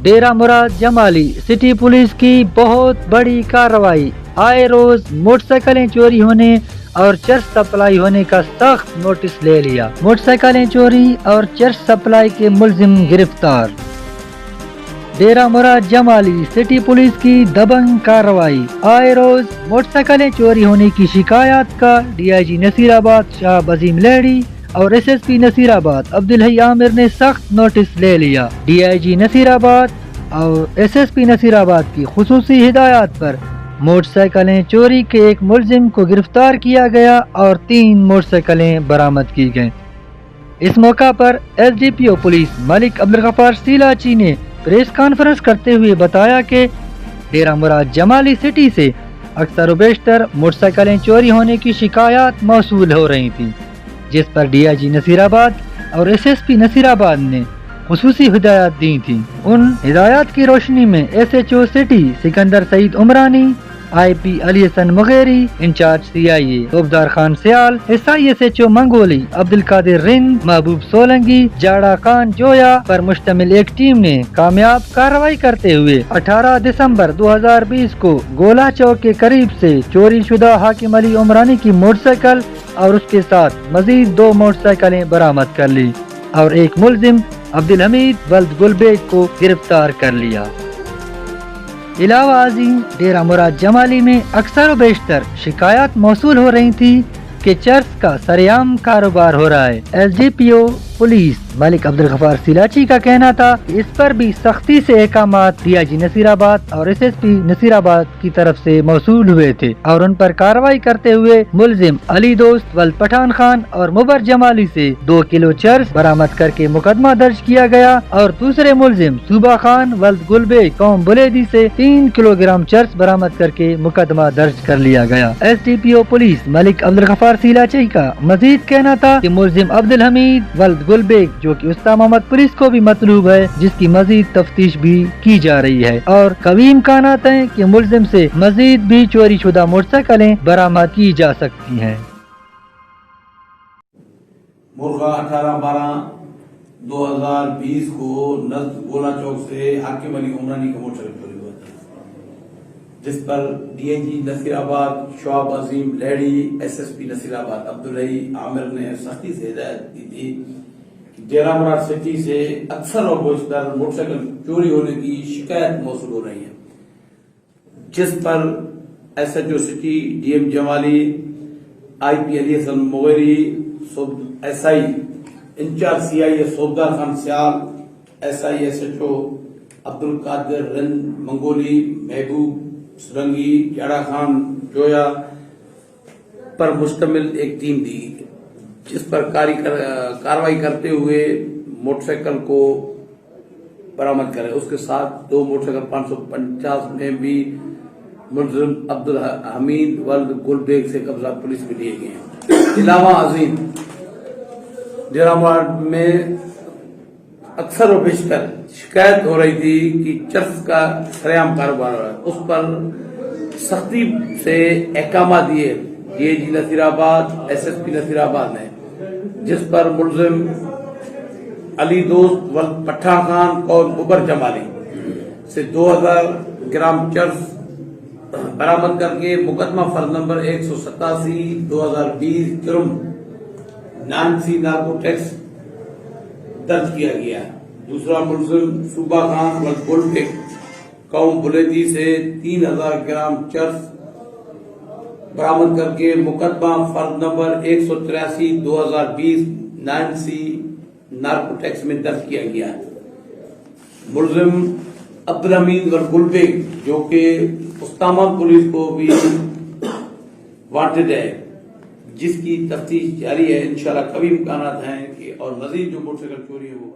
ڈیرہ مراد جمالی city police کی بہت بڑی کارروائی، آئے روز موٹر سائیکلیں چوری ہونے اور چرس سپلائی ہونے کا سخت نوٹس لے لیا۔ موٹر سائیکلیں چوری اور چرس سپلائی کے ملزم گرفتار۔ ڈیرہ مراد جمالی سٹی پولیس کی دبنگ کارروائی، آئے روز موٹر سائیکلیں چوری ہونے کی شکایات کا ڈی آئی جی نصیر آباد شاہ عظیم لیڈی اور S S P Naseerabad Abdul Hai عامر نے سخت نوٹس لے لیا۔ ڈی آئی جی نصیر آباد اور ایس ایس پی نصیر آباد کی خصوصی ہدایات پر موٹر سائیکلیں چوری کے ایک ملزم کو گرفتار کیا گیا اور 3 موٹر سائیکلیں برآمد کی گئیں۔ اس موقع پر ایس ڈی پی او پولیس ملک عبدالغفار سیلاچی نے پریس کانفرنس کرتے ہوئے بتایا کہ ڈیرہ مراد جمالی سٹی سے اکثر و بیشتر موٹر سائیکلیں چوری ہونے کی شکایات موصول ہو رہی تھیں، جس پر ڈی آئی جی نصیر آباد اور ایس ایس پی نصیر آباد نے خصوصی ہدایات دی تھیں۔ ان ہدایات کی روشنی میں S H O city Sikandar Saeed Umrani, I P Ali Hassan Mugheri, incharge C I A Tobdar Khan Sial, S I S H O Mangoli Abdul Qadir Rind, Mehboob Solangi, جاڑا Khan جویا پر مشتمل ایک ٹیم نے کامیاب کارروائی کرتے ہوئے 18 دسمبر 2020 کو گولہ چوک کے قریب سے چوری شدہ حاکم علی عمرانی کی موٹر سائیکل اور اس کے ساتھ مزید 2 موٹر سائیکلیں برآمد کر لی اور ایک ملزم عبدالحمید ولد گلبیگ کو گرفتار کر لیا۔ علاوہ ازیں ڈیرہ مراد جمالی میں اکثر و بیشتر شکایات موصول ہو رہی تھی کہ چرس کا سرعام کاروبار ہو رہا ہے۔ ایس ڈی پی او پولیس ملک عبدالغفار سیلاچی کا کہنا تھا کہ اس پر بھی سختی سے احکامات ڈی آئی جی نصیر آباد اور ایس ایس پی نصیر آباد کی طرف سے موصول ہوئے تھے اور ان پر کارروائی کرتے ہوئے ملزم علی دوست ولد پٹھان خان اور مبر جمالی سے 2 کلو چرس برآمد کر کے مقدمہ درج کیا گیا اور دوسرے ملزم صوبہ خان ولد گلبیگ قوم بلیدی سے 3 کلو گرام چرس برآمد کر کے مقدمہ درج کر لیا گیا۔ ایس ڈی پی او پولیس ملک عبدالغفار سیلاچی کا مزید کہنا تھا کہ ملزم عبدالحمید ولد گلبیگ جو کہ استا محمد پولیس کو بھی مطلوب ہے، جس کی مزید تفتیش بھی کی جا رہی ہے اور قوی امکانات ہیں کہ ملزم سے مزید بھی چوری شدہ موٹر سائیکلیں برآمد کی جا سکتی ہیں۔ مرغہ 18/12/2020 کو نزد گولہ چوک سے حاکم علی عمرانی کا موٹر سائیکل چوری ہوا تھا، جس پر D I G Naseerabad شعب Azeem lady S S P Naseerabad Abdul Hai عامر نے سختی سے ہدایت دی تھی کہ ڈیرہ مراد سٹی سے اکثر اور بیشتر موٹر سائیکل چوری ہونے کی شکایت موصول ہو رہی ہے، جس پر S H O city D M Jamali, I P Ali Hassan Mugheri, S I incharge C I A Tobdar Khan Sial, S I S H O Abdul Qadir Rind Mangoli, Mehboob Solangi, جاڑا Khan جویا پر مشتمل ایک ٹیم دی، جس پر کارروائی کرتے ہوئے موٹر سائیکل کو برآمد کرے۔ اس کے ساتھ 2 موٹر سائیکل 550 میں بھی ملزم عبدالحمید ولد گلبیگ سے قبضہ پولیس میں لیے گئے ہیں۔ علاوہ ازیں ڈیرہ مراد میں اکثر و بیشتر شکایت ہو رہی تھی کہ چرس کا سرعام کاروبار ہو رہا ہے، اس پر سختی سے احکامات دیے ڈی آئی جی نصیر آباد ایس ایس پی نصیر آباد نے، جس پر ملزم علی دوست ولد پٹھان خان اور مبر جمالی سے 2000 گرام چرس برآمد کر کے مقدمہ فرد نمبر 187/2020 جرم نانسی نارکو ٹیکس درج کیا گیا۔ دوسرا ملزم صوبہ خان ولد گلبیگ قوم بلیدی سے 3000 گرام چرس برآمد کر کے مقدمہ فرد نمبر 183/2020 نانسی نارکو ٹیکس میں درج کیا گیا۔ ملزم عبدالحمید ولد گلبیگ جو کہ اسامہ پولیس کو بھی وانٹڈ ہے، جس کی تفتیش جاری ہے، انشاءاللہ قوی امکانات ہیں کہ اور مزید جو موٹر سائیکل چوری ہے وہ